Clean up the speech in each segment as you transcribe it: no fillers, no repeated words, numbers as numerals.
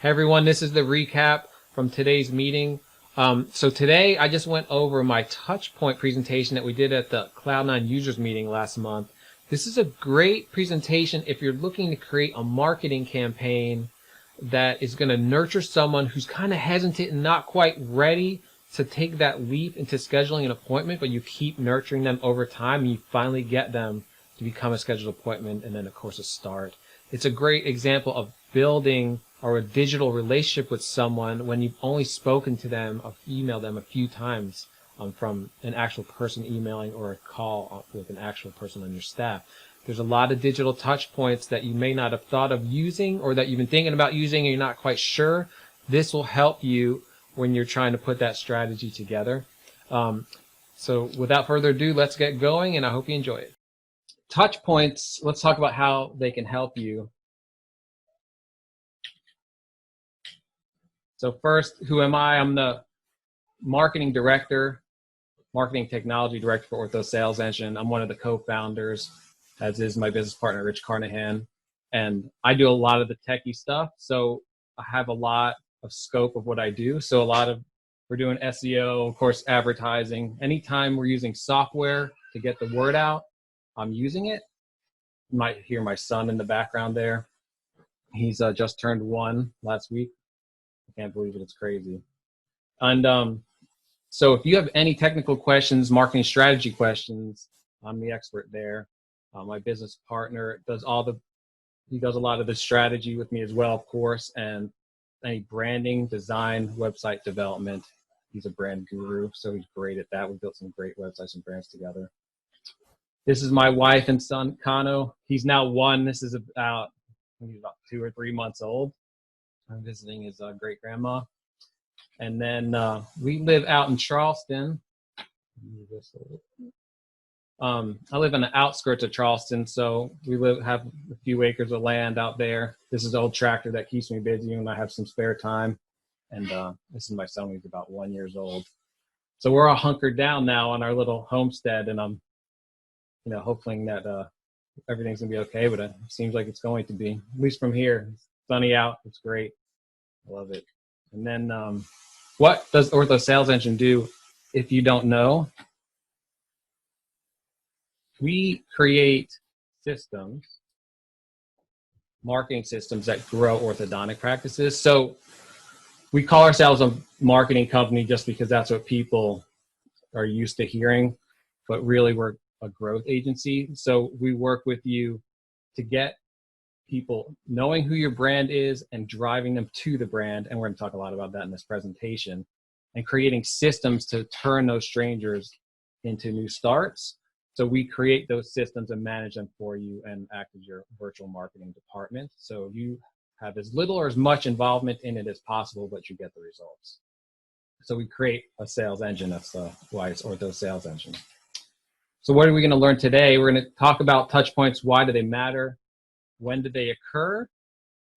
Hey everyone, this is the recap from today's meeting. So today I just went over my Touchpoint presentation that we did at the Cloud9 users meeting last month. This is a great presentation if you're looking to create a marketing campaign that is going to nurture someone who's kind of hesitant and not quite ready to take that leap into scheduling an appointment, but you keep nurturing them over time and you finally get them to become a scheduled appointment and then of course a start. It's a great example of building or a digital relationship with someone when you've only spoken to them or emailed them a few times from an actual person emailing or a call with an actual person on your staff. There's a lot of digital touch points that you may not have thought of using or that you've been thinking about using and you're not quite sure. This will help you when you're trying to put that strategy together. So without further ado, let's get going and I hope you enjoy it. Touch points, let's talk about how they can help you. So first, who am I? I'm the marketing director, marketing technology director for Ortho Sales Engine. I'm one of the co-founders, as is my business partner, Rich Carnahan. And I do a lot of the techie stuff. So I have a lot of scope of what I do. So we're doing SEO, of course, advertising. Anytime we're using software to get the word out, I'm using it. You might hear my son in the background there. He's just turned 1 last week. I can't believe it, it's crazy. And so if you have any technical questions, marketing strategy questions, I'm the expert there. My business partner does he does a lot of the strategy with me as well, of course, and any branding, design, website development. He's a brand guru, so he's great at that. We built some great websites and brands together. This is my wife and son, Kano. He's now 1. This is he's about 2 or 3 months old. I'm visiting his great-grandma. And then we live out in Charleston. I live on the outskirts of Charleston, so we have a few acres of land out there. This is an old tractor that keeps me busy when I have some spare time. And this is my son, who's about 1 year old. So we're all hunkered down now on our little homestead, and I'm hoping that everything's going to be okay, but it seems like it's going to be, at least from here. It's sunny out. It's great. I love it. And then what does Ortho Sales Engine do if you don't know? We create systems, marketing systems that grow orthodontic practices. So we call ourselves a marketing company just because that's what people are used to hearing, but really we're a growth agency. So we work with you to get people knowing who your brand is and driving them to the brand. And we're going to talk a lot about that in this presentation, and creating systems to turn those strangers into new starts. So we create those systems and manage them for you and act as your virtual marketing department. So you have as little or as much involvement in it as possible, but you get the results. So we create a sales engine. That's why it's Ortho Sales Engine. So what are we going to learn today? We're going to talk about touch points. Why do they matter? When do they occur?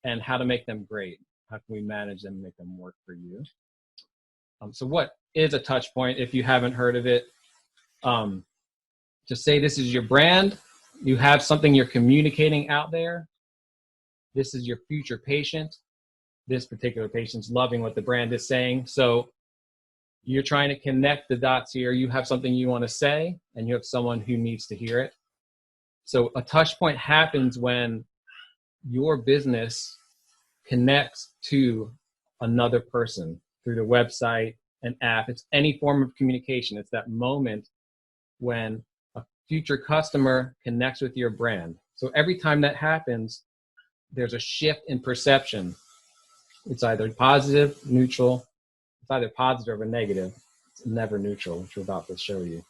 And how to make them great. How can we manage them and make them work for you? So what is a touch point if you haven't heard of it? Just say this is your brand. You have something you're communicating out there. This is your future patient. This particular patient's loving what the brand is saying. So you're trying to connect the dots here. You have something you want to say, and you have someone who needs to hear it. So a touch point happens when your business connects to another person through the website, an app. It's any form of communication. It's that moment when a future customer connects with your brand. So every time that happens, there's a shift in perception. It's either positive, neutral. It's either positive or negative. It's never neutral, which we're about to show you.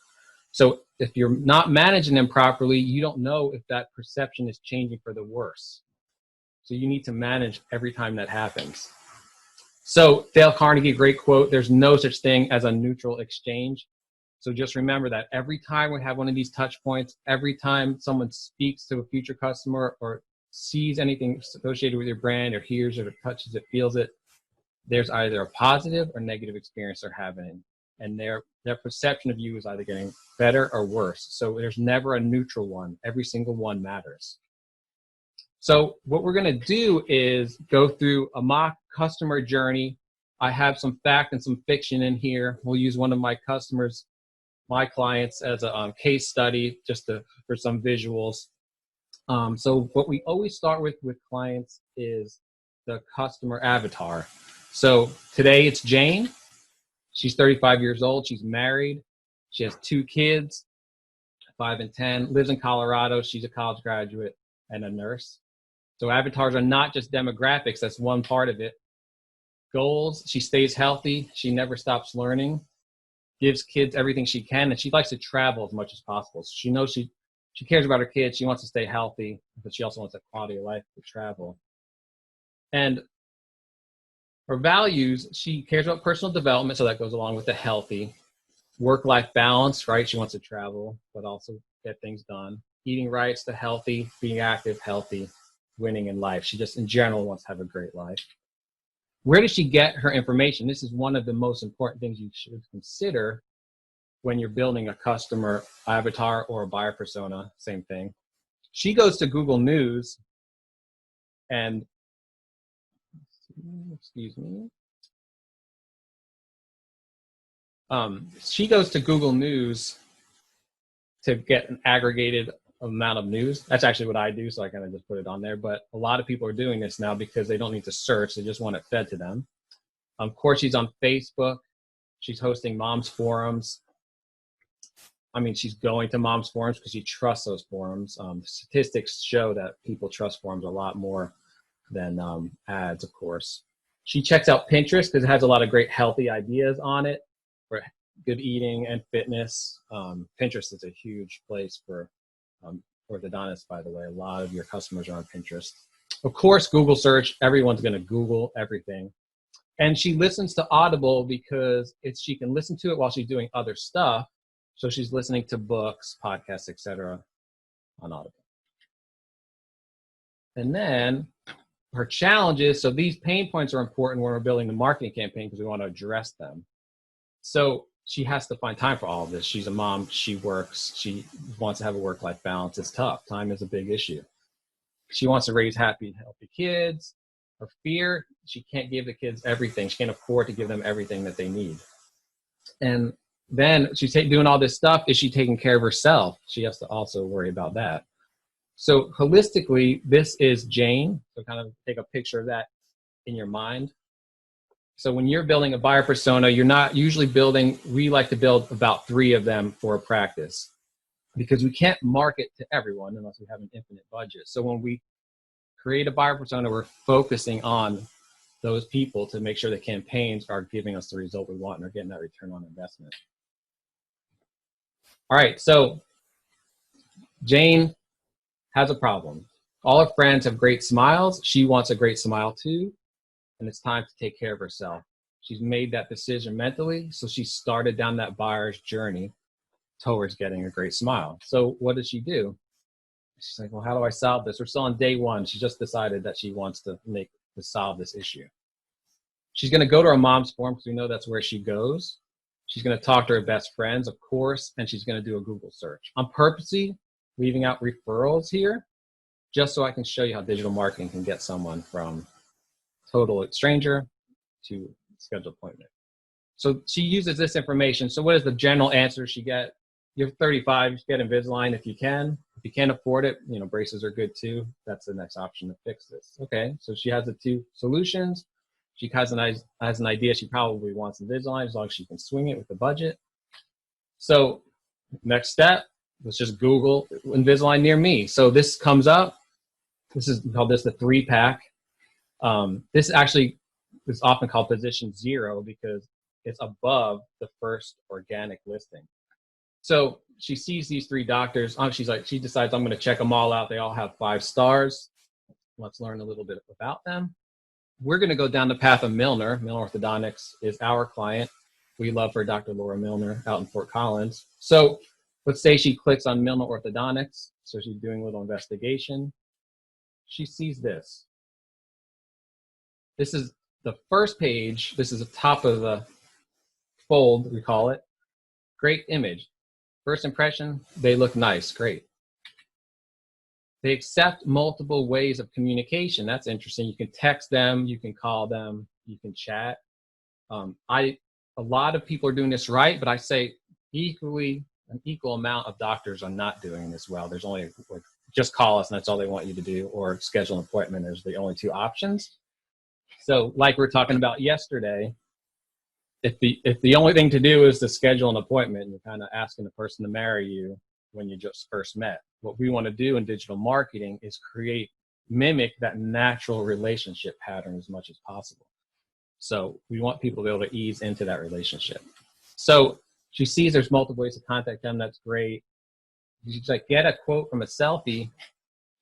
So if you're not managing them properly, you don't know if that perception is changing for the worse. So you need to manage every time that happens. So Dale Carnegie, great quote, there's no such thing as a neutral exchange. So just remember that every time we have one of these touch points, every time someone speaks to a future customer or sees anything associated with your brand or hears it or touches it, feels it, there's either a positive or negative experience they're having. And their perception of you is either getting better or worse. So there's never a neutral one. Every single one matters. So what we're going to do is go through a mock customer journey. I have some fact and some fiction in here. We'll use one of my customers, my clients, as a case study just for some visuals. So what we always start with clients is the customer avatar. So today it's Jane. She's 35 years old. She's married. She has 2 kids, 5 and 10, lives in Colorado. She's a college graduate and a nurse. So avatars are not just demographics. That's one part of it. Goals: she stays healthy. She never stops learning, gives kids everything she can, and she likes to travel as much as possible. So she knows she cares about her kids. She wants to stay healthy, but she also wants a quality of life to travel. And her values: she cares about personal development, so that goes along with the healthy. Work-life balance, right? She wants to travel, but also get things done. Eating right, the healthy, being active, healthy, winning in life. She just, in general, wants to have a great life. Where does she get her information? This is one of the most important things you should consider when you're building a customer avatar or a buyer persona, same thing. She goes to Google News and, excuse me. She goes to Google News to get an aggregated amount of news. That's actually what I do, so I kind of just put it on there. But a lot of people are doing this now because they don't need to search. They just want it fed to them. Of course, she's on Facebook. She's hosting moms forums. I mean, she's going to moms forums because she trusts those forums. Statistics show that people trust forums a lot more than ads, of course. She checks out Pinterest because it has a lot of great healthy ideas on it for good eating and fitness. Pinterest is a huge place for orthodontists, by the way. A lot of your customers are on Pinterest. Of course, Google search. Everyone's going to Google everything. And she listens to Audible because she can listen to it while she's doing other stuff. So she's listening to books, podcasts, etc. on Audible. And then her challenges. So these pain points are important when we're building the marketing campaign because we want to address them. So she has to find time for all of this. She's a mom. She works. She wants to have a work-life balance. It's tough. Time is a big issue. She wants to raise happy, healthy kids. Her fear: she can't give the kids everything. She can't afford to give them everything that they need. And then she's doing all this stuff. Is she taking care of herself? She has to also worry about that. So holistically, this is Jane. So kind of take a picture of that in your mind. So when you're building a buyer persona, you're not usually building, we like to build about 3 of them for a practice because we can't market to everyone unless we have an infinite budget. So when we create a buyer persona, we're focusing on those people to make sure the campaigns are giving us the result we want and are getting that return on investment. All right, so Jane has a problem. All her friends have great smiles. She wants a great smile too. And it's time to take care of herself. She's made that decision mentally, so she started down that buyer's journey towards getting a great smile. So what does she do? She's like, well, how do I solve this? We're still on day 1. She just decided that she wants to solve this issue. She's going to go to her mom's forum because we know that's where she goes. She's going to talk to her best friends, of course, and she's going to do a Google search. I'm purposely leaving out referrals here just so I can show you how digital marketing can get someone from total stranger to scheduled appointment. So she uses this information. So what is the general answer she get? You're 35, you get Invisalign if you can. If you can't afford it, braces are good too. That's the next option to fix this. Okay, so she has the 2 solutions. She has an idea she probably wants Invisalign as long as she can swing it with the budget. So next step, let's just Google Invisalign near me. So this comes up. This is called the 3-pack. This actually is often called position 0 because it's above the first organic listing. So she sees these 3 doctors. She decides, I'm going to check them all out. They all have 5 stars. Let's learn a little bit about them. We're going to go down the path of Milner. Milner Orthodontics is our client. We love her, Dr. Laura Milner, out in Fort Collins. So let's say she clicks on Milner Orthodontics. So she's doing a little investigation. She sees this. This is the first page. This is the top of the fold, we call it. Great image. First impression, they look nice, great. They accept multiple ways of communication. That's interesting. You can text them, you can call them. You can chat. A lot of people are doing this right, but I say an equal amount of doctors are not doing this well. There's only like, just call us and that's all they want you to do, or schedule an appointment. There's the only two options. So like we were talking about yesterday, if the only thing to do is to schedule an appointment, you're kind of asking the person to marry you when you just first met. What we want to do in digital marketing is mimic that natural relationship pattern as much as possible. So we want people to be able to ease into that relationship. So she sees there's multiple ways to contact them. That's great. She's like, get a quote from a selfie.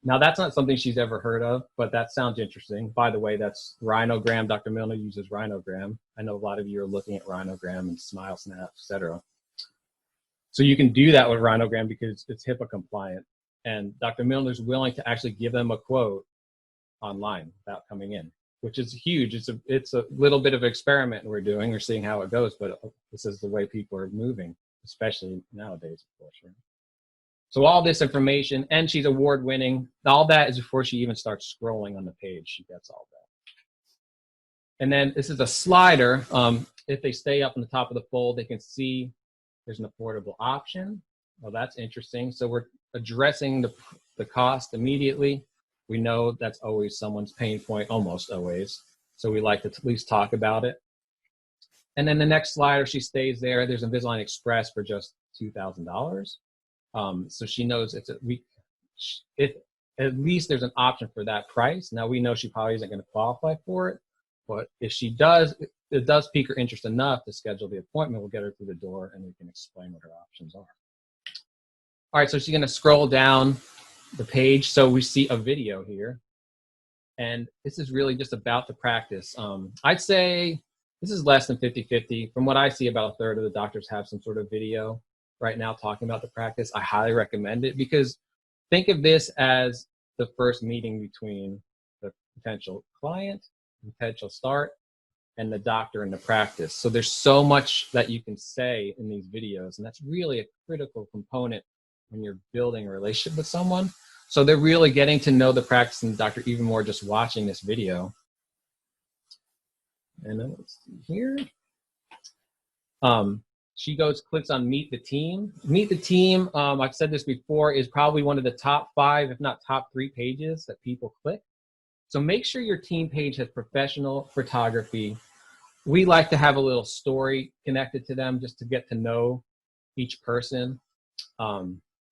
Now, that's not something she's ever heard of, but that sounds interesting. By the way, that's Rhinogram. Dr. Milner uses Rhinogram. I know a lot of you are looking at Rhinogram and Smile Snap, etc. So you can do that with Rhinogram because it's HIPAA compliant. And Dr. Milner's willing to actually give them a quote online without coming in, which is huge. It's a little bit of an experiment we're doing. We're seeing how it goes, but this is the way people are moving, especially nowadays, of course. Right? So all this information, and she's award-winning. All that is before she even starts scrolling on the page. She gets all that. And then this is a slider. If they stay up on the top of the fold, they can see there's an affordable option. Well, that's interesting. So we're addressing the cost immediately. We know that's always someone's pain point, almost always. So we like to at least talk about it. And then the next slider, she stays there. There's Invisalign Express for just $2,000. So she knows at least there's an option for that price. Now we know she probably isn't going to qualify for it, but if she does, it does pique her interest enough to schedule the appointment. We'll get her through the door and we can explain what her options are. All right, so she's going to scroll down the page. So we see a video here, and this is really just about the practice. I'd say this is less than 50-50. From what I see, about a third of the doctors have some sort of video right now talking about the practice. I highly recommend it because think of this as the first meeting between the potential client, potential start, and the doctor in the practice. So there's so much that you can say in these videos, and that's really a critical component when you're building a relationship with someone. So they're really getting to know the practice and the doctor even more just watching this video. And then let's see here. She clicks on Meet the Team. Meet the Team, I've said this before, is probably one of the top 5, if not top 3 pages that people click. So make sure your team page has professional photography. We like to have a little story connected to them just to get to know each person.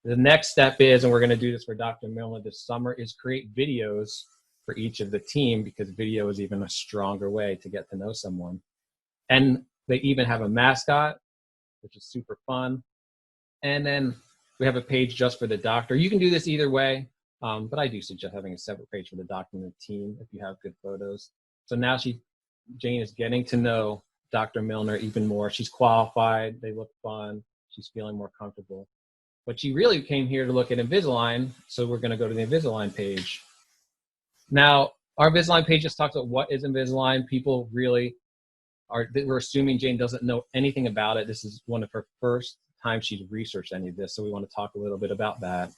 The next step is, and we're going to do this for Dr. Milner this summer, is create videos for each of the team because video is even a stronger way to get to know someone. And they even have a mascot, which is super fun. And then we have a page just for the doctor. You can do this either way, but I do suggest having a separate page for the doctor and the team if you have good photos. So now Jane is getting to know Dr. Milner even more. She's qualified. They look fun. She's feeling more comfortable. But she really came here to look at Invisalign, so we're going to go to the Invisalign page. Now, our Invisalign page just talks about what is Invisalign. People really we're assuming Jane doesn't know anything about it. This is one of her first times she's researched any of this, so we want to talk a little bit about that.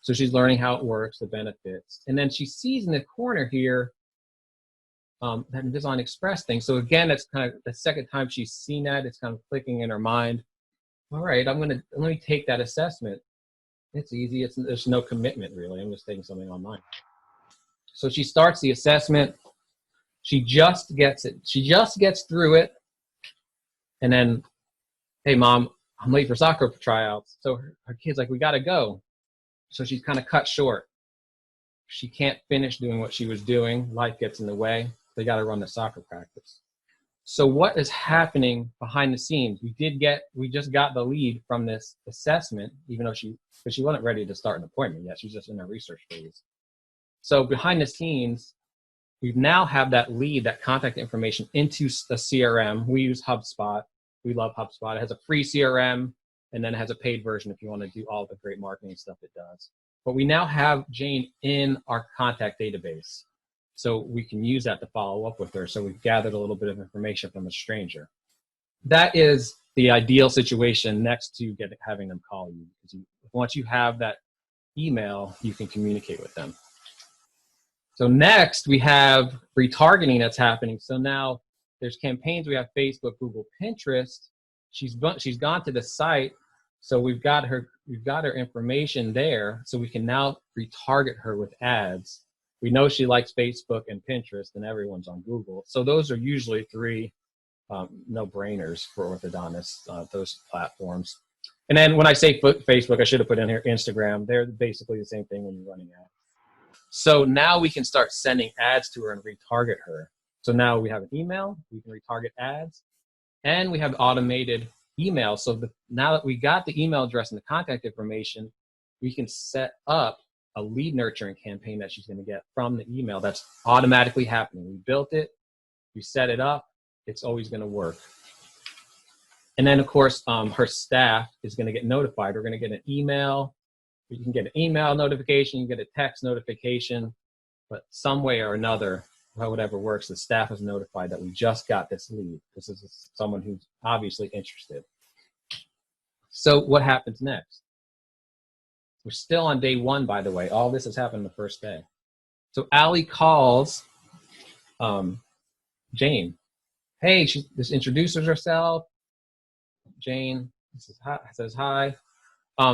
So she's learning how it works, the benefits. And then she sees in the corner here that Invisalign Express thing. So again, it's kind of the second time she's seen that. It's kind of clicking in her mind. All right, let me take that assessment. It's easy. There's no commitment, really. I'm just taking something online. So she starts the assessment. She just gets it. She just gets through it. And then, hey, Mom, I'm late for soccer tryouts. So her kid's like, we got to go. So she's kind of cut short. She can't finish doing what she was doing. Life gets in the way. They got to run the soccer practice. So what is happening behind the scenes? We just got the lead from this assessment, even though she wasn't ready to start an appointment yet. She's just in her research phase. So behind the scenes, we now have that lead, that contact information into a CRM. We use HubSpot. We love HubSpot. It has a free CRM, and then it has a paid version if you want to do all the great marketing stuff it does. But we now have Jane in our contact database. So we can use that to follow up with her. So we've gathered a little bit of information from a stranger. That is the ideal situation next to having them call you. Because once you have that email, you can communicate with them. So next we have retargeting that's happening. So now there's campaigns. We have Facebook, Google, Pinterest. She's gone to the site. So we've got her information there. So we can now retarget her with ads. We know she likes Facebook and Pinterest, and everyone's on Google. So those are usually three no-brainers for orthodontists, those platforms. And then when I say Facebook, I should have put in here Instagram. They're basically the same thing when you're running ads. So now we can start sending ads to her and retarget her. So now we have an email, we can retarget ads, and we have automated email. So now that we got the email address and the contact information, we can set up a lead nurturing campaign that she's going to get from the email that's automatically happening. We built it, we set it up, it's always going to work. And then, of course, her staff is going to get notified. We're going to get an email. You can get an email notification, you can get a text notification, but some way or another, whatever works, the staff is notified that we just got this lead. This is someone who's obviously interested. So what happens next? We're still on day one, by the way. All this has happened the first day. So Allie calls Jane. Hey, she just introduces herself. Jane says hi.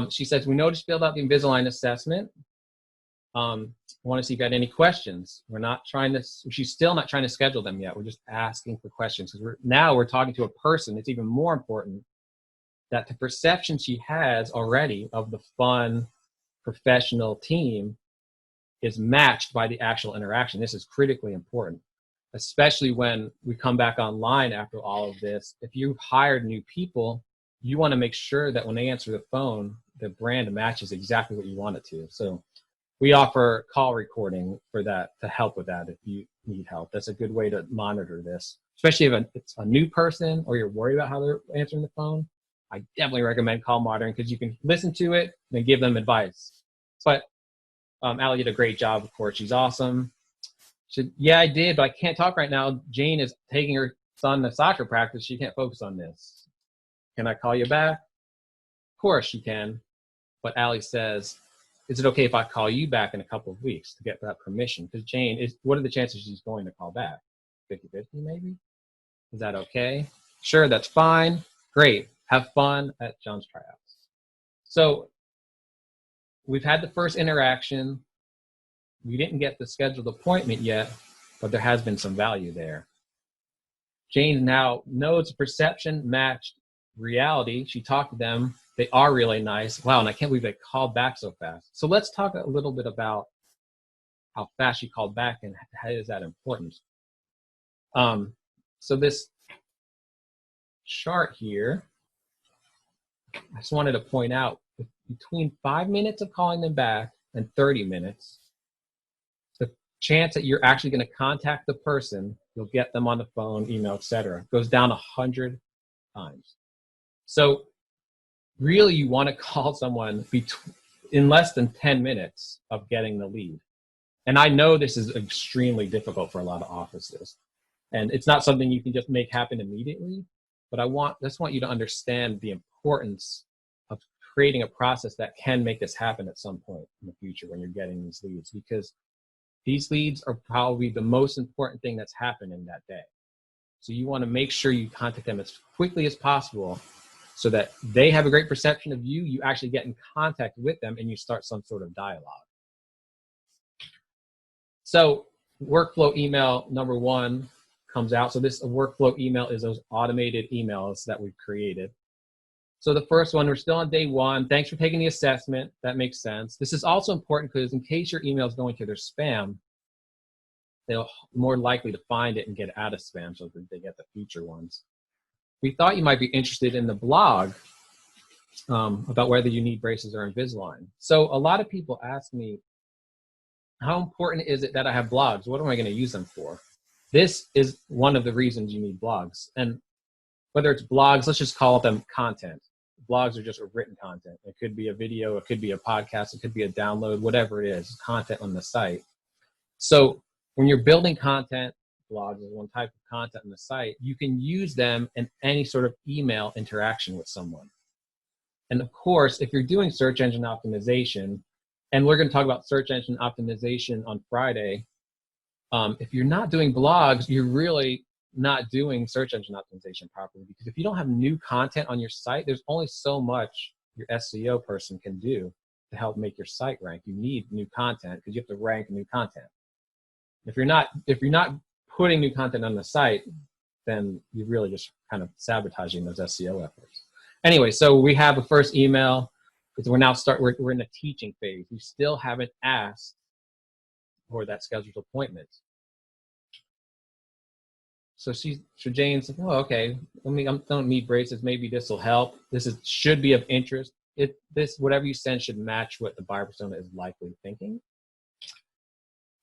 She says, we noticed you filled out the Invisalign assessment. Want to see if you got any questions. She's still not trying to schedule them yet. We're just asking for questions because we're talking to a person. It's even more important that the perception she has already of the fun, professional team is matched by the actual interaction. This is critically important, especially when we come back online after all of this. If you've hired new people, you want to make sure that when they answer the phone, the brand matches exactly what you want it to. So we offer call recording for that, to help with that if you need help. That's a good way to monitor this, especially if it's a new person or you're worried about how they're answering the phone. I definitely recommend call monitoring because you can listen to it and give them advice. But Allie did a great job, of course. She's awesome. She said, yeah, I did, but I can't talk right now. Jane is taking her son to soccer practice. She can't focus on this. Can I call you back? Of course you can. But Allie says, is it okay if I call you back in a couple of weeks to get that permission? Because Jane, what are the chances she's going to call back? 50-50 maybe? Is that okay? Sure, that's fine. Great. Have fun at John's tryouts. So we've had the first interaction. We didn't get the scheduled appointment yet, but there has been some value there. Jane now knows perception matched reality. She talked to them. They are really nice. Wow, and I can't believe they called back so fast. So let's talk a little bit about how fast she called back and how is that important. So this chart here, I just wanted to point out between 5 minutes of calling them back and 30 minutes, the chance that you're actually going to contact the person, you'll get them on the phone, email, etc., goes down 100 times. So really you want to call someone in less than 10 minutes of getting the lead. And I know this is extremely difficult for a lot of offices. And it's not something you can just make happen immediately, but I just want you to understand the importance of creating a process that can make this happen at some point in the future when you're getting these leads, because these leads are probably the most important thing that's happening that day. So you want to make sure you contact them as quickly as possible so that they have a great perception of you, you actually get in contact with them, and you start some sort of dialogue. So workflow email number 1 comes out. So this workflow email is those automated emails that we've created. So the first one, we're still on day 1. Thanks for taking the assessment. That makes sense. This is also important because in case your email is going to their spam, they're more likely to find it and get it out of spam so that they get the future ones. We thought you might be interested in the blog about whether you need braces or Invisalign. So a lot of people ask me, how important is it that I have blogs? What am I going to use them for? This is one of the reasons you need blogs. And whether it's blogs, let's just call them content. Blogs are just written content. It could be a video, it could be a podcast, it could be a download, whatever it is, content on the site. So when you're building content, blogs is one type of content on the site, you can use them in any sort of email interaction with someone. And of course, if you're doing search engine optimization, and we're going to talk about search engine optimization on Friday, If you're not doing blogs, you're really not doing search engine optimization properly, because if you don't have new content on your site, there's only so much your SEO person can do to help make your site rank. You need new content because you have to rank new content. If you're not putting new content on the site, then you're really just kind of sabotaging those SEO efforts. Anyway, so we have a first email. We're in the teaching phase. We still haven't asked for that scheduled appointment. So Jane's like, oh, okay. I'm don't need braces. Maybe this will help. Should be of interest. Whatever you send should match what the buyer persona is likely thinking.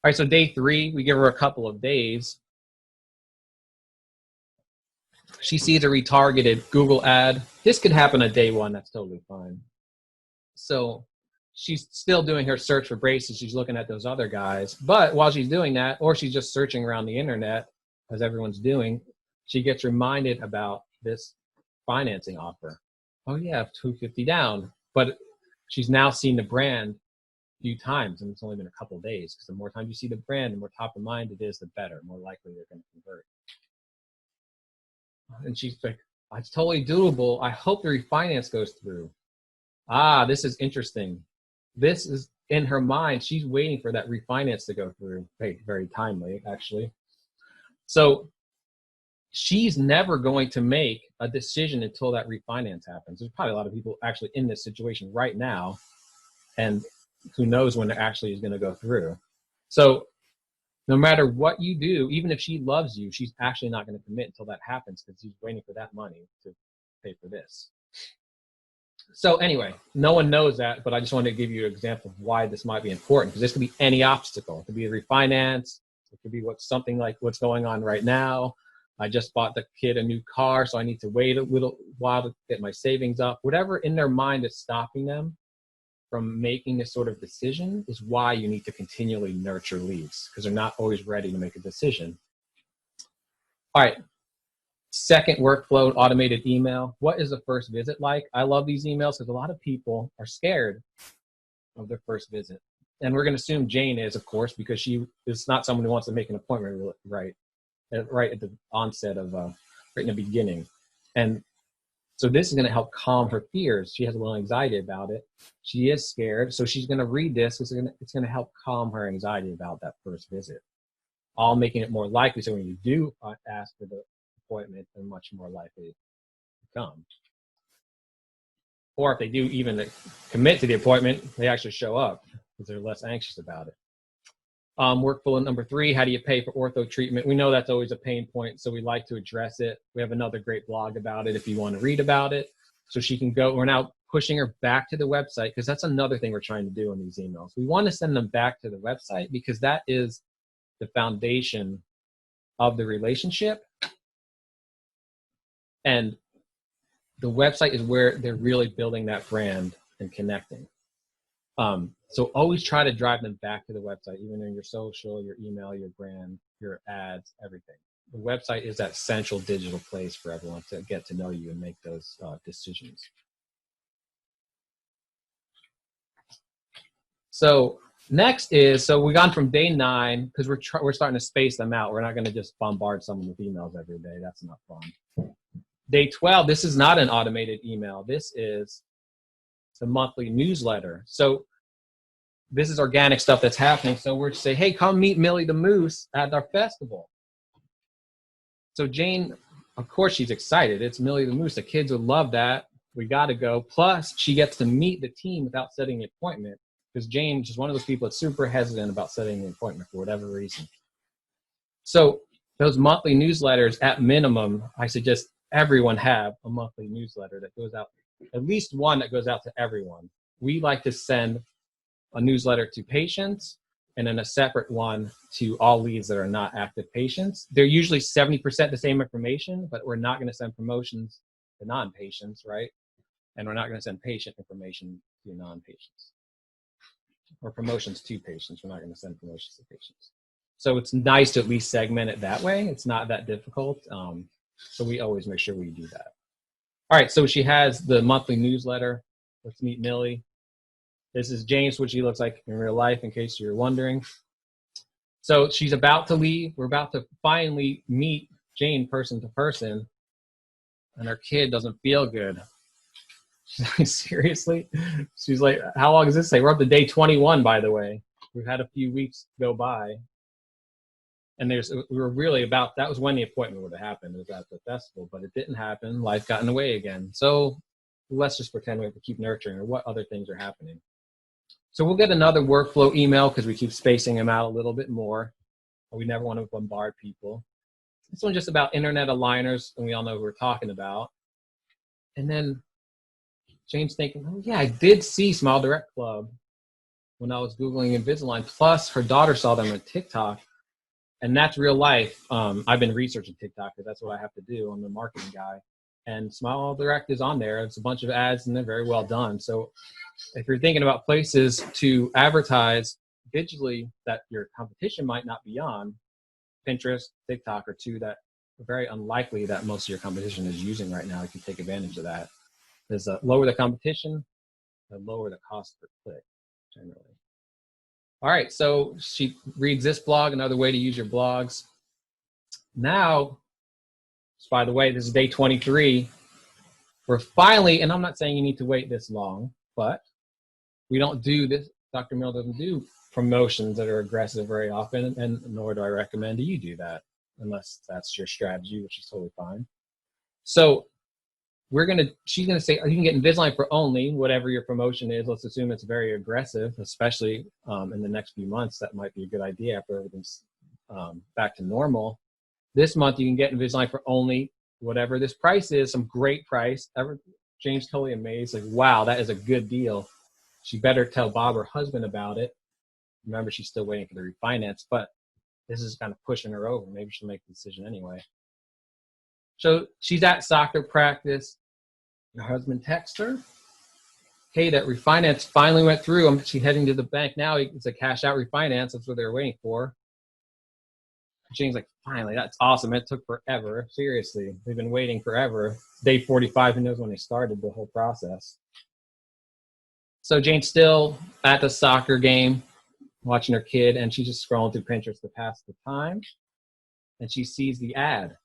All right, so day 3, we give her a couple of days. She sees a retargeted Google ad. This could happen on day 1. That's totally fine. So she's still doing her search for braces. She's looking at those other guys. But while she's doing that, or she's just searching around the internet, as everyone's doing, she gets reminded about this financing offer. Oh yeah, $250 down. But she's now seen the brand a few times, and it's only been a couple of days, because the more times you see the brand, the more top of mind it is, the better, more likely they're going to convert. And she's like, it's totally doable. I hope the refinance goes through. This is interesting. This is in her mind. She's waiting for that refinance to go through. Very, very timely, actually. So she's never going to make a decision until that refinance happens. There's probably a lot of people actually in this situation right now, and who knows when it actually is going to go through. So no matter what you do, even if she loves you, she's actually not going to commit until that happens, because she's waiting for that money to pay for this. So anyway, no one knows that, but I just wanted to give you an example of why this might be important, because this could be any obstacle. It could be a refinance. It could be something like what's going on right now. I just bought the kid a new car, so I need to wait a little while to get my savings up. Whatever in their mind is stopping them from making this sort of decision is why you need to continually nurture leads, because they're not always ready to make a decision. All right. Second workflow, automated email. What is the first visit like? I love these emails because a lot of people are scared of their first visit. And we're going to assume Jane is, of course, because she is not someone who wants to make an appointment right at the onset of, right in the beginning. And so this is going to help calm her fears. She has a little anxiety about it. She is scared. So she's going to read this. It's going to help calm her anxiety about that first visit, all making it more likely. So when you do ask for the appointment, they're much more likely to come. Or if they do even commit to the appointment, they actually show up because they're less anxious about it. Workflow number 3, how do you pay for ortho treatment? We know that's always a pain point, so we like to address it. We have another great blog about it if you want to read about it. So she can go, we're now pushing her back to the website, because that's another thing we're trying to do in these emails. We want to send them back to the website because that is the foundation of the relationship. And the website is where they're really building that brand and connecting. So always try to drive them back to the website, even in your social, your email, your brand, your ads, everything. The website is that central digital place for everyone to get to know you and make those decisions. So next is, so we've gone from day 9, because we're starting to space them out. We're not going to just bombard someone with emails every day. That's not fun. Day 12, this is not an automated email. This is the monthly newsletter. So this is organic stuff that's happening. So we're to say, hey, come meet Millie the Moose at our festival. So Jane, of course, she's excited. It's Millie the Moose. The kids would love that. We got to go. Plus, she gets to meet the team without setting an appointment, because Jane is one of those people that's super hesitant about setting an appointment for whatever reason. So those monthly newsletters, at minimum, I suggest everyone have a monthly newsletter that goes out, at least one that goes out to everyone. We like to send a newsletter to patients and then a separate one to all leads that are not active patients. They're usually 70% the same information, but we're not going to send promotions to non-patients, right? And we're not going to send patient information to non-patients, or promotions to patients. We're not going to send promotions to patients. So it's nice to at least segment it that way. It's not that difficult. So we always make sure we do that. All right, so she has the monthly newsletter. Let's meet Millie. This is James, what she looks like in real life, in case you're wondering. So she's about to leave. We're about to finally meet Jane person to person, and her kid doesn't feel good. She's like, seriously? She's like, how long does this take? We're up to day 21, by the way. We've had a few weeks go by. And we were really about, that was when the appointment would have happened. It was at the festival, but it didn't happen. Life got in the way again. So let's just pretend we have to keep nurturing, or what other things are happening. So we'll get another workflow email because we keep spacing them out a little bit more. We never want to bombard people. This one's just about internet aligners, and we all know who we're talking about. And then Jane's thinking, oh yeah, I did see Smile Direct Club when I was Googling Invisalign. Plus, her daughter saw them on TikTok. And that's real life. I've been researching TikTok because that's what I have to do. I'm the marketing guy. And Smile Direct is on there. It's a bunch of ads, and they're very well done. So if you're thinking about places to advertise digitally that your competition might not be on, Pinterest, TikTok are two that are very unlikely that most of your competition is using right now. You can take advantage of that. There's lower the competition, and lower the cost per click, generally. All right, so she reads this blog, another way to use your blogs. Now, by the way, this is day 23. We're finally, and I'm not saying you need to wait this long, but we don't do this. Dr. Mill doesn't do promotions that are aggressive very often, and nor do I recommend you do that unless that's your strategy, which is totally fine. So she's gonna say, you can get Invisalign for only whatever your promotion is. Let's assume it's very aggressive, especially in the next few months. That might be a good idea after everything's back to normal. This month you can get Invisalign for only whatever this price is, some great price. Jane's totally amazed, like, wow, that is a good deal. She better tell Bob, her husband, about it. Remember, she's still waiting for the refinance, but this is kind of pushing her over. Maybe she'll make the decision anyway. So she's at soccer practice. Her husband texts her, hey, that refinance finally went through. She's heading to the bank now. It's a cash out refinance. That's what they're waiting for. Jane's like, finally, that's awesome. It took forever. Seriously, they've been waiting forever. Day 45, who knows when they started the whole process. So Jane's still at the soccer game, watching her kid, and she's just scrolling through Pinterest to pass the time. And she sees the ad,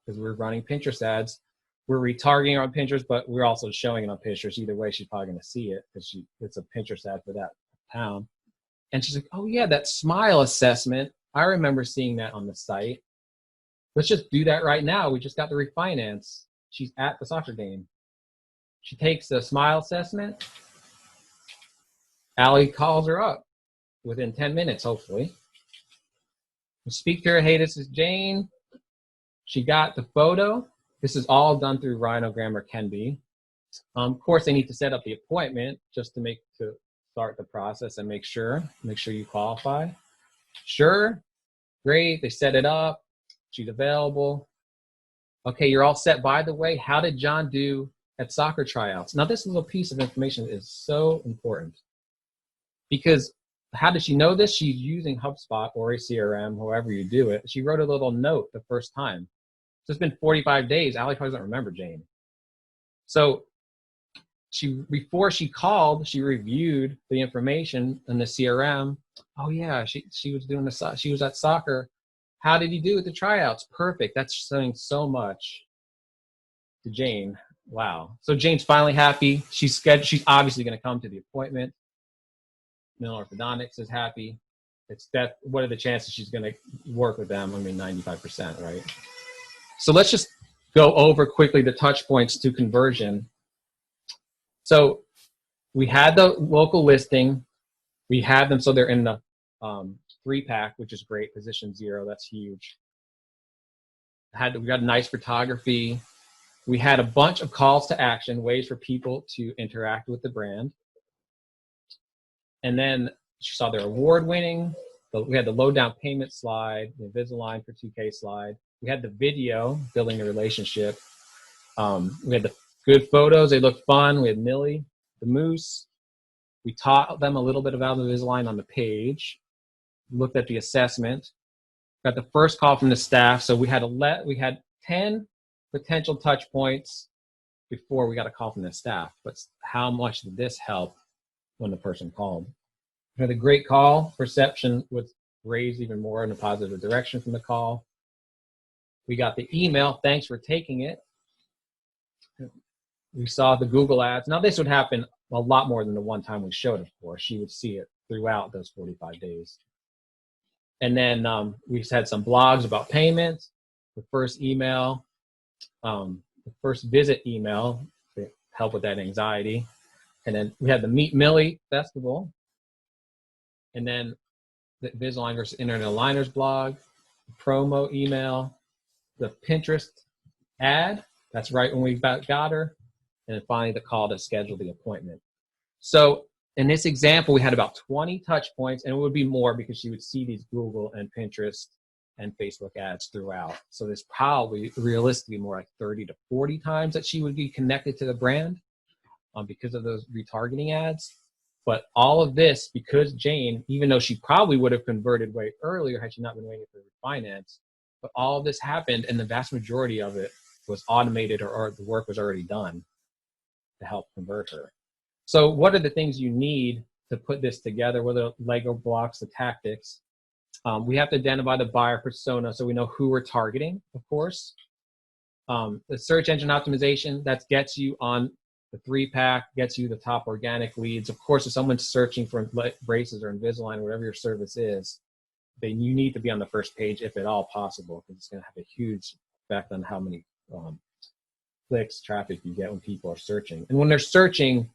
because we're running Pinterest ads. We're retargeting on Pinterest, but we're also showing it on Pinterest. Either way, she's probably going to see it because it's a Pinterest ad for that town. And she's like, oh yeah, that smile assessment. I remember seeing that on the site. Let's just do that right now. We just got the refinance. She's at the soccer game. She takes the smile assessment. Allie calls her up within 10 minutes, hopefully. We speak to her, hey, this is Jane. She got the photo. This is all done through Rhinogram or Can be. Of course, they need to set up the appointment just to start the process and make sure you qualify. Sure, great, they set it up. She's available. Okay, you're all set. By the way, how did John do at soccer tryouts? Now, this little piece of information is so important because how did she know this? She's using HubSpot or a CRM, however you do it. She wrote a little note the first time. So it's been 45 days. Allie probably doesn't remember Jane. So before she called, she reviewed the information in the CRM. Oh yeah, she was doing she was at soccer. How did he do with the tryouts? Perfect. That's saying so much to Jane. Wow. So Jane's finally happy. She's obviously going to come to the appointment. Mill Orthodontics is happy. What are the chances she's going to work with them? I mean, 95%, right? So let's just go over quickly the touch points to conversion. So we had the local listing. We had them so they're in the 3-pack, which is great. Position 0, that's huge. We got nice photography. We had a bunch of calls to action, ways for people to interact with the brand. And then she saw their award winning. We had the low down payment slide, the Invisalign for 2K slide. We had the video, building a relationship. We had the good photos. They looked fun. We had Millie, the moose. We taught them a little bit about the Invisalign on the page. Looked at the assessment. Got the first call from the staff. So we had 10 potential touch points before we got a call from the staff. But how much did this help when the person called? We had a great call. Perception was raised even more in a positive direction from the call. We got the email, thanks for taking it. We saw the Google ads. Now this would happen a lot more than the one time we showed it for. She would see it throughout those 45 days. And then we had some blogs about payments, the first email, the first visit email to help with that anxiety. And then we had the Meet Millie Festival. And then the Invisalign versus Internet Aligners blog, the promo email, the Pinterest ad. That's right when we got her. And then finally the call to schedule the appointment. So in this example, we had about 20 touch points, and it would be more because she would see these Google and Pinterest and Facebook ads throughout. So there's probably realistically more like 30 to 40 times that she would be connected to the brand because of those retargeting ads. But all of this, because Jane, even though she probably would have converted way earlier had she not been waiting for refinance, but all of this happened, and the vast majority of it was automated or the work was already done to help convert her. So what are the things you need to put this together? What are the Lego blocks, the tactics? We have to identify the buyer persona so we know who we're targeting, of course. The search engine optimization, that gets you on the 3-pack, gets you the top organic leads. Of course, if someone's searching for braces or Invisalign, whatever your service is, then you need to be on the first page if at all possible, because it's going to have a huge effect on how many clicks, traffic you get when people are searching. And when they're searching,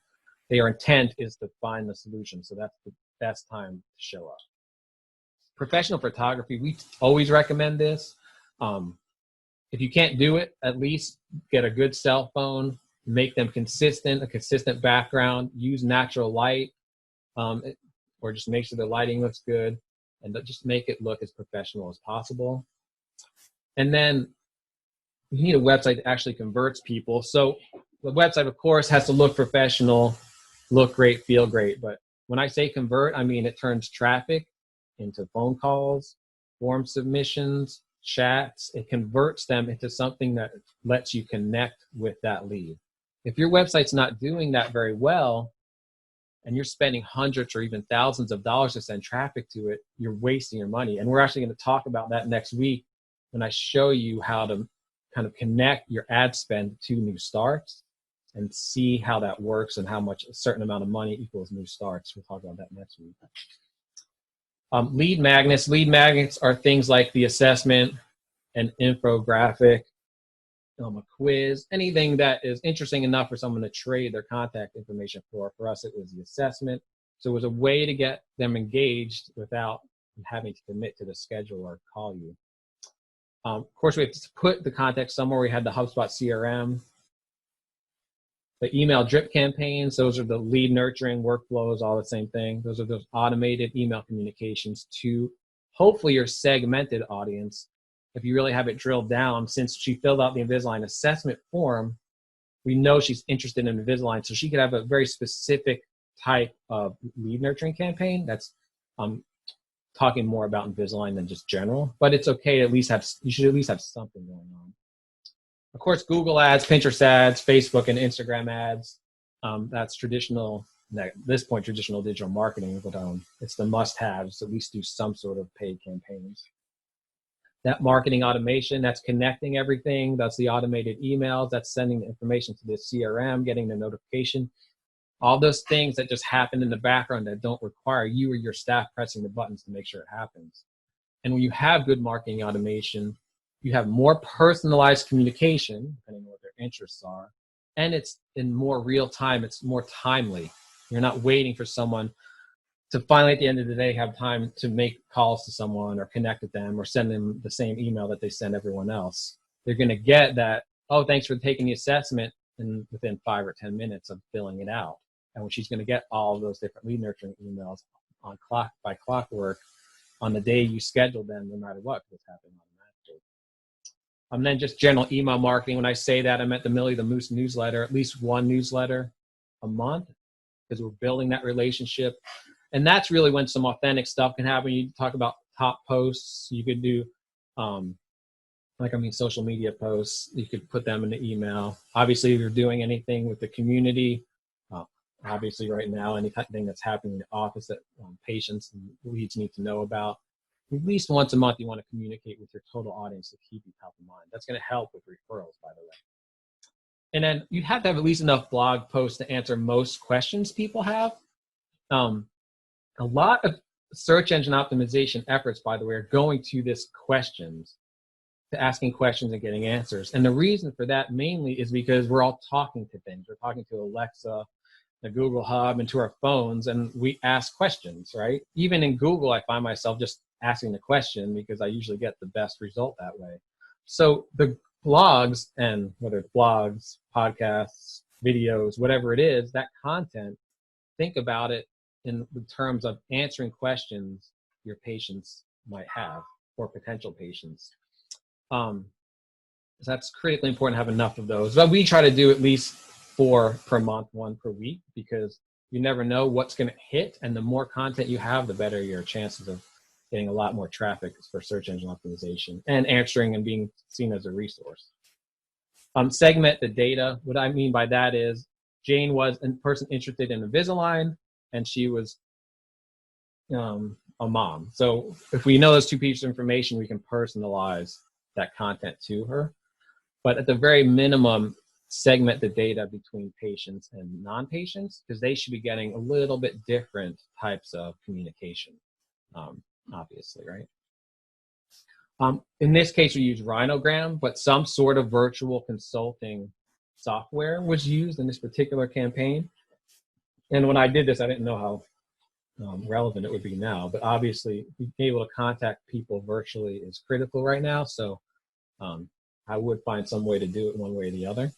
their intent is to find the solution. So that's the best time to show up. Professional photography, we always recommend this. If you can't do it, at least get a good cell phone, make them consistent, a consistent background, use natural light, or just make sure the lighting looks good, and just make it look as professional as possible. And then you need a website that actually converts people. So the website, of course, has to look professional, look great, feel great. But when I say convert, I mean it turns traffic into phone calls, form submissions, chats. It converts them into something that lets you connect with that lead. If your website's not doing that very well, and you're spending hundreds or even thousands of dollars to send traffic to it, you're wasting your money. And we're actually going to talk about that next week when I show you how to kind of connect your ad spend to new starts and see how that works and how much a certain amount of money equals new starts. We'll talk about that next week. Lead magnets. Lead magnets are things like the assessment, an infographic, a quiz, anything that is interesting enough for someone to trade their contact information for. For us, it was the assessment. So it was a way to get them engaged without having to commit to the schedule or call you. Of course, we have to put the contact somewhere. We had the HubSpot CRM. The email drip campaigns, those are the lead nurturing workflows, all the same thing. Those are those automated email communications to hopefully your segmented audience. If you really have it drilled down, since she filled out the Invisalign assessment form, we know she's interested in Invisalign, so she could have a very specific type of lead nurturing campaign that's talking more about Invisalign than just general, but it's okay to at least have, you should at least have something going on. Of course, Google ads, Pinterest ads, Facebook and Instagram ads, that's traditional, at this point, traditional digital marketing, but it's the must-haves, at least do some sort of paid campaigns. That marketing automation, that's connecting everything. That's the automated emails. That's sending the information to the CRM, getting the notification. All those things that just happen in the background that don't require you or your staff pressing the buttons to make sure it happens. And when you have good marketing automation, you have more personalized communication, depending on what their interests are. And it's in more real time. It's more timely. You're not waiting for someone to finally, at the end of the day, have time to make calls to someone or connect with them or send them the same email that they send everyone else. They're going to get that, oh, thanks for taking the assessment, and within 5 or 10 minutes of filling it out. And when she's going to get all of those different lead nurturing emails on clockwork on the day you schedule them, no matter what, what's happening automatically. And then just general email marketing. When I say that, I meant the Millie the Moose newsletter, at least one newsletter a month, because we're building that relationship. And that's really when some authentic stuff can happen. You talk about top posts. You could do, social media posts. You could put them in the email. Obviously, if you're doing anything with the community, obviously right now, anything that's happening in the office that patients and leads need to know about, at least once a month, you want to communicate with your total audience to keep you top of mind. That's going to help with referrals, by the way. And then you have to have at least enough blog posts to answer most questions people have. A lot of search engine optimization efforts, by the way, are going to this questions, to asking questions and getting answers. And the reason for that mainly is because we're all talking to things. We're talking to Alexa, the Google Hub, and to our phones, and we ask questions, right? Even in Google, I find myself just asking the question because I usually get the best result that way. So the blogs, and whether it's blogs, podcasts, videos, whatever it is, that content, think about it in the terms of answering questions your patients might have, or potential patients. So that's critically important to have enough of those. But we try to do at least 4 per month, 1 per week, because you never know what's going to hit, and the more content you have, the better your chances of getting a lot more traffic for search engine optimization and answering and being seen as a resource. Segment the data. What I mean by that is Jane was a person interested in Invisalign, and she was a mom. So if we know those 2 pieces of information, we can personalize that content to her. But at the very minimum, segment the data between patients and non-patients, because they should be getting a little bit different types of communication, obviously, right? In this case, we use Rhinogram, but some sort of virtual consulting software was used in this particular campaign. And when I did this, I didn't know how relevant it would be now, but obviously being able to contact people virtually is critical right now. So I would find some way to do it one way or the other.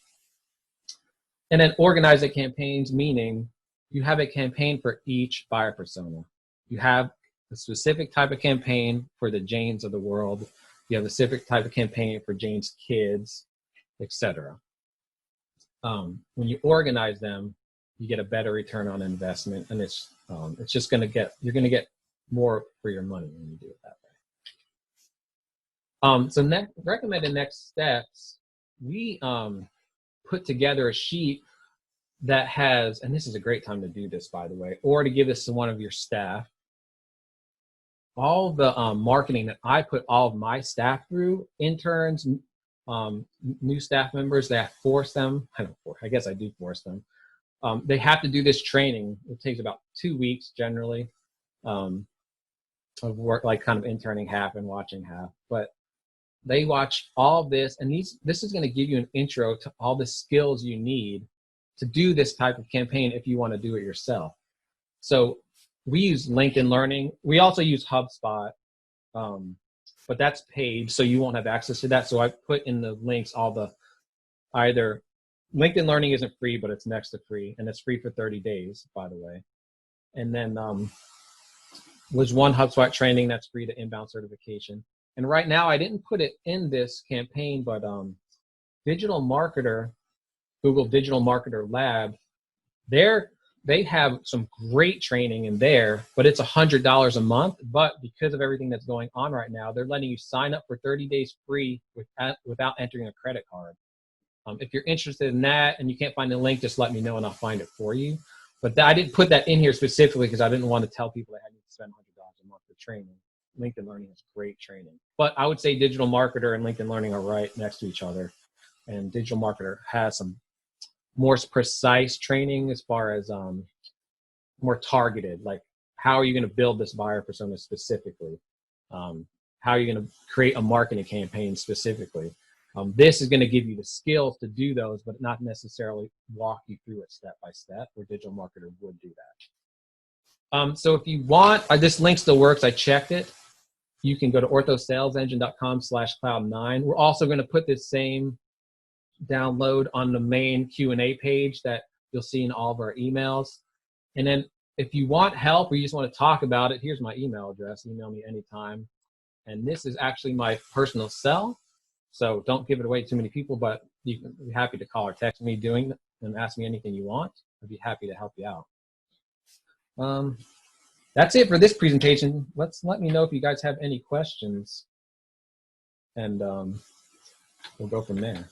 And then organize the campaigns, meaning you have a campaign for each buyer persona. You have a specific type of campaign for the Janes of the world. You have a specific type of campaign for Jane's kids, etc. When you organize them, you get a better return on investment, and it's just going to get, you're going to get more for your money when you do it that way. So recommended next steps, we put together a sheet that has, and this is a great time to do this, by the way, or to give this to one of your staff, all the marketing that I put all of my staff through, interns, new staff members, that I force them, I guess I do force them. They have to do this training. It takes about 2 weeks generally of work, like kind of interning half and watching half. But they watch all this, and this is going to give you an intro to all the skills you need to do this type of campaign if you want to do it yourself. So we use LinkedIn Learning. We also use HubSpot, but that's paid, so you won't have access to that. So I put in the links all the, either LinkedIn Learning isn't free, but it's next to free, and it's free for 30 days, by the way. And then there's one HubSpot training that's free to inbound certification. And right now, I didn't put it in this campaign, but Digital Marketer, Google Digital Marketer Lab, they have some great training in there, but it's $100 a month. But because of everything that's going on right now, they're letting you sign up for 30 days free without entering a credit card. If you're interested in that and you can't find the link, just let me know and I'll find it for you. But I didn't put that in here specifically because I didn't want to tell people they had to spend $100 a month for training. LinkedIn Learning is great training. But I would say Digital Marketer and LinkedIn Learning are right next to each other. And Digital Marketer has some more precise training as far as more targeted, like how are you going to build this buyer persona specifically? How are you going to create a marketing campaign specifically? This is going to give you the skills to do those, but not necessarily walk you through it step by step, where Digital Marketer would do that. So if you want, this link still works. I checked it. You can go to orthosalesengine.com/cloud9. We're also going to put this same download on the main Q&A page that you'll see in all of our emails. And then if you want help or you just want to talk about it, here's my email address. Email me anytime. And this is actually my personal cell. So don't give it away to too many people, but you can be happy to call or text me and ask me anything you want. I'd be happy to help you out. That's it for this presentation. Let me know if you guys have any questions, and we'll go from there.